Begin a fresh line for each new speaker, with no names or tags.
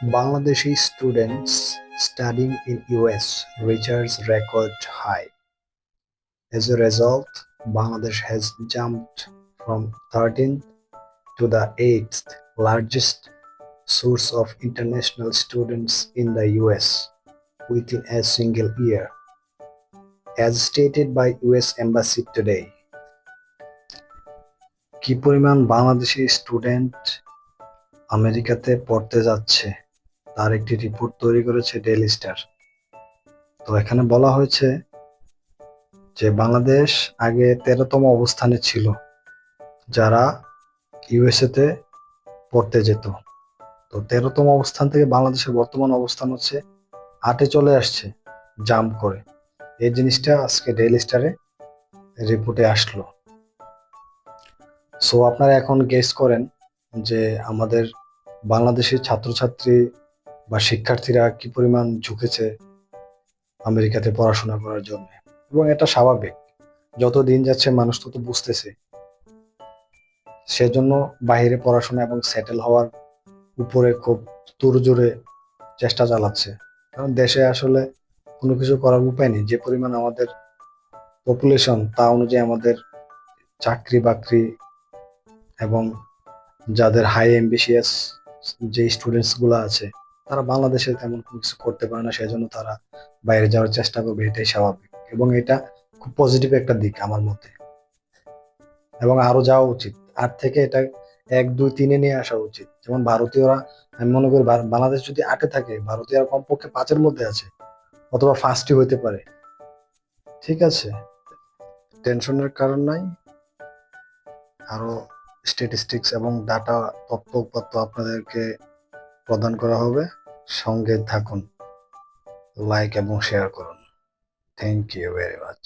Bangladeshi students studying in US reaches record high. As a result, Bangladesh has jumped from 13th to the 8th largest source of international students in the US within a single year, as stated by US Embassy today. কি পরিমাণ Bangladeshi student আমেরিকাতে পড়তে যাচ্ছে তার একটি report তৈরি করেছে daily star. তো এখানে বলা হয়েছে যে বাংলাদেশ আগে 13তম অবস্থানে ছিল যারা ইউএসএ তে পড়তে যেত। তো 13তম অবস্থান থেকে বাংলাদেশের বর্তমান অবস্থান হচ্ছে 8-এ চলে আসছে জাম্প করে। এই জিনিসটা আজকে ডেইলি স্টারে রিপোর্টে আসলো। সো আপনারা এখন গেস করেন যে আমাদের বাংলাদেশের ছাত্রছাত্রী বা শিক্ষার্থীরা কি পরিমাণ ঝুঁকেছে আমেরিকাতে পড়াশোনা করার জন্য। এবং এটা স্বাভাবিক, যত দিন যাচ্ছে মানুষ তত বুঝতেছে, সেজন্য বাইরে পড়াশোনা এবং সেটেল হওয়ার উপরে খুব তোড়জোড়ে চেষ্টা চালাচ্ছে। কারণ দেশে আসলে কোনো কিছু করার উপায় নেই। যে পরিমাণ আমাদের পপুলেশন তা অনুযায়ী আমাদের চাকরি বাকরি এবং যাদের হাই অ্যাম্বিশিয়াস যে স্টুডেন্টস গুলো আছে তারা বাংলাদেশে তেমন কোনো কিছু করতে পারে না, সেজন্য তারা বাইরে যাওয়ার চেষ্টা করবে, এটাই স্বাভাবিক। এবং এটা খুব পজিটিভ একটা দিক আমার মতে, এবং আরো যাওয়া উচিত। 8 থেকে এটা 1, 2, 3-এ নিয়ে আসা উচিত। যেমন ভারতীয়রা, আমি মনে করি বাংলাদেশ যদি 8-এ থাকে, ভারতীয়রা কমপক্ষে 5-এর মধ্যে আছে অথবা ফার্স্টই হইতে পারে। ঠিক আছে, টেনশনের কারণ নাই। আরো স্ট্যাটিস্টিক্স এবং ডাটা তথ্য আপনাদেরকে প্রদান করা হবে। সঙ্গে থাকুন, লাইক এবং শেয়ার করুন। Thank you very much.